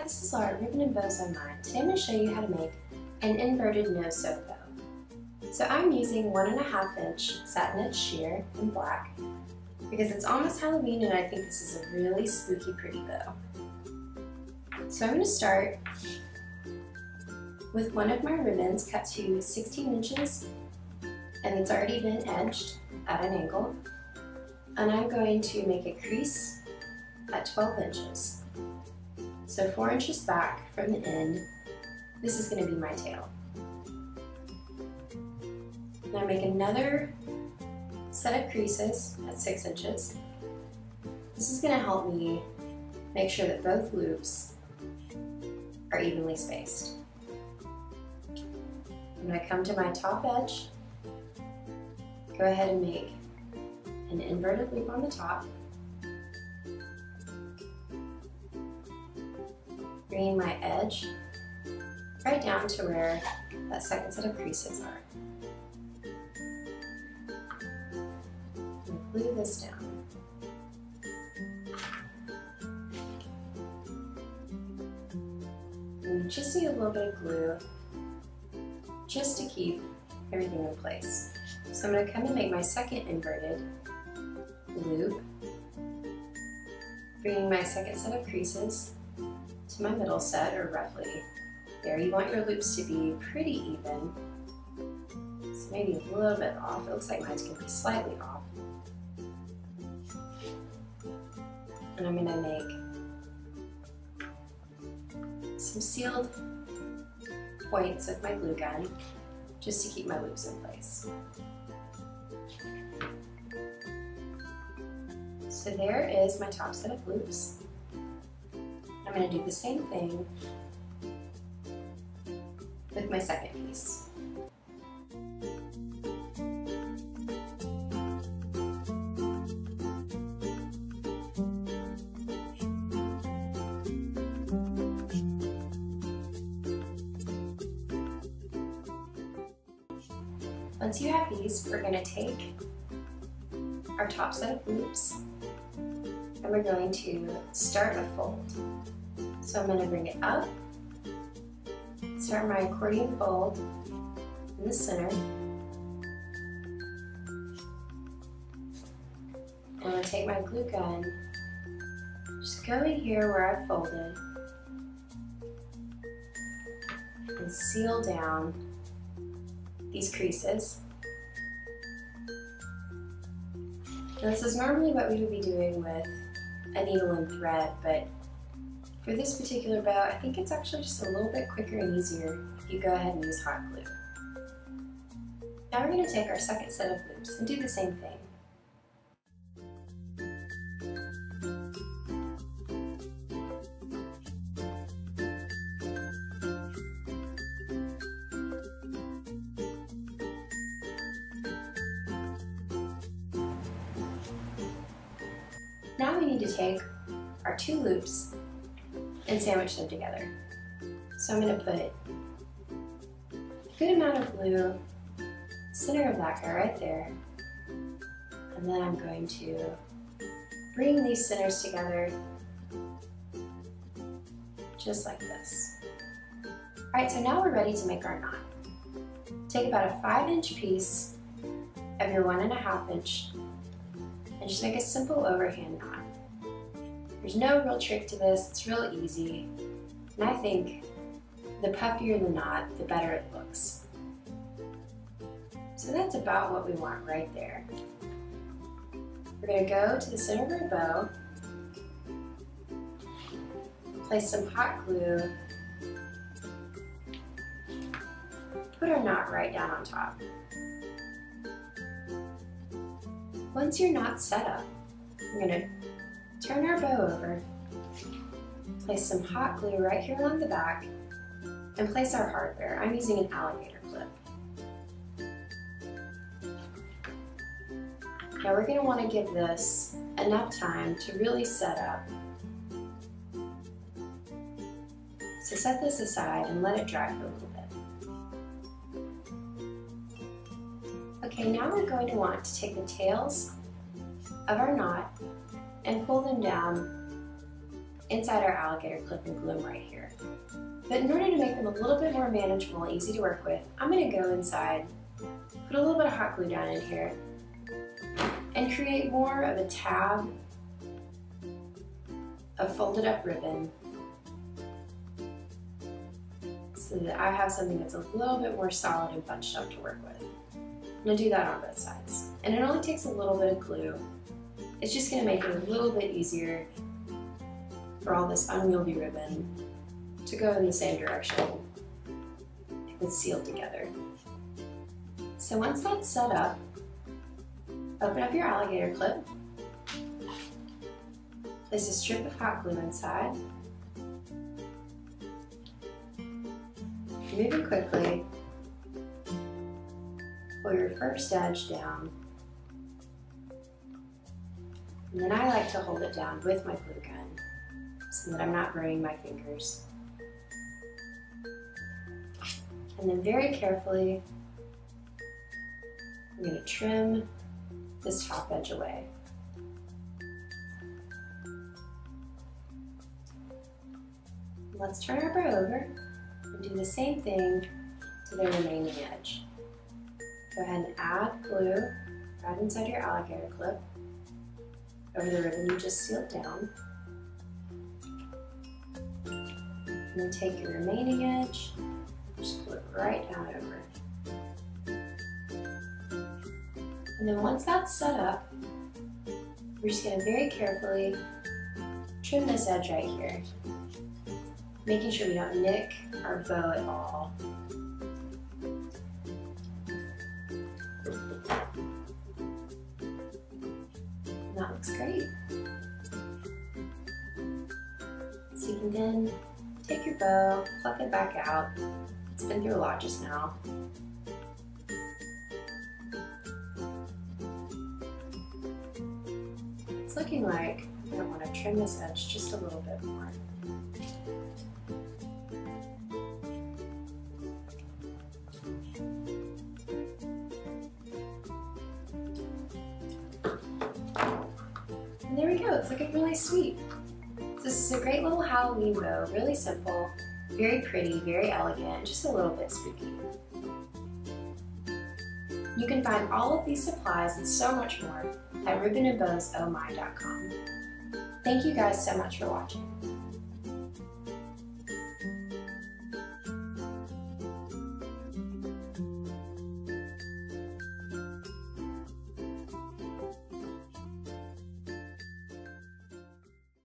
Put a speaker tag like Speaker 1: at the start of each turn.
Speaker 1: this is Laura, Ribbon and Bows on Mine. Today I'm going to show you how to make an inverted no-sew bow. So I'm using 1.5 inch satin-edged sheer in black because it's almost Halloween and I think this is a really spooky pretty bow. So I'm going to start with one of my ribbons cut to 16 inches and it's already been edged at an angle. And I'm going to make a crease at 12 inches. So 4 inches back from the end, this is going to be my tail. Now make another set of creases at 6 inches. This is going to help me make sure that both loops are evenly spaced. I'm going to come to my top edge, go ahead and make an inverted loop on the top, bringing my edge right down to where that second set of creases are. And glue this down. And you just need a little bit of glue just to keep everything in place. So I'm going to come and make my second inverted loop, bringing my second set of creases to my middle set, or roughly there. You want your loops to be pretty even, so maybe a little bit off. It looks like mine's going to be slightly off. And I'm going to make some sealed points with my glue gun just to keep my loops in place. So there is my top set of loops. I'm going to do the same thing with my second piece. Once you have these, we're going to take our top set of loops and we're going to start a fold. So I'm going to bring it up, start my accordion fold in the center, and I'm going to take my glue gun, just go in here where I folded, and seal down these creases. Now this is normally what we would be doing with a needle and thread, but for this particular bow, I think it's actually just a little bit quicker and easier if you go ahead and use hot glue. Now we're going to take our second set of loops and do the same thing. Now we need to take our two loops and sandwich them together. So I'm going to put a good amount of glue center of that guy right there, and then I'm going to bring these centers together just like this. Alright, so now we're ready to make our knot. Take about a 5-inch piece of your 1.5 inch and just make a simple overhand knot. There's no real trick to this, it's real easy, and I think the puffier the knot, the better it looks. So that's about what we want right there. We're going to go to the center of our bow, place some hot glue, put our knot right down on top. Once your knot's set up, we're going to turn our bow over, place some hot glue right here along the back, and place our hardware. I'm using an alligator clip. Now we're going to want to give this enough time to really set up. So set this aside and let it dry for a little bit. Okay, now we're going to want to take the tails of our knot and pull them down inside our alligator clip and glue them right here. But in order to make them a little bit more manageable and easy to work with, I'm going to go inside, put a little bit of hot glue down in here, and create more of a tab of folded up ribbon so that I have something that's a little bit more solid and bunched up to work with. I'm going to do that on both sides. And it only takes a little bit of glue. It's just going to make it a little bit easier for all this unwieldy ribbon to go in the same direction if it's sealed together. So once that's set up, open up your alligator clip, place a strip of hot glue inside, moving quickly, pull your first edge down, and then I like to hold it down with my glue gun so that I'm not burning my fingers. And then very carefully, I'm going to trim this top edge away. Let's turn our bow over and do the same thing to the remaining edge. Go ahead and add glue right inside your alligator clip over the ribbon you just sealed down. And then take your remaining edge, just pull it right down over. And then once that's set up, we're just going to very carefully trim this edge right here, making sure we don't nick our bow at all. And that looks great. So you can then take your bow, pluck it back out. It's been through a lot just now. It's looking like I'm going to want to trim this edge just a little bit more. And there we go, it's looking really sweet. So this is a great little Halloween bow, really simple, very pretty, very elegant, just a little bit spooky. You can find all of these supplies and so much more at ribbonandbowsommy.com. Thank you guys so much for watching.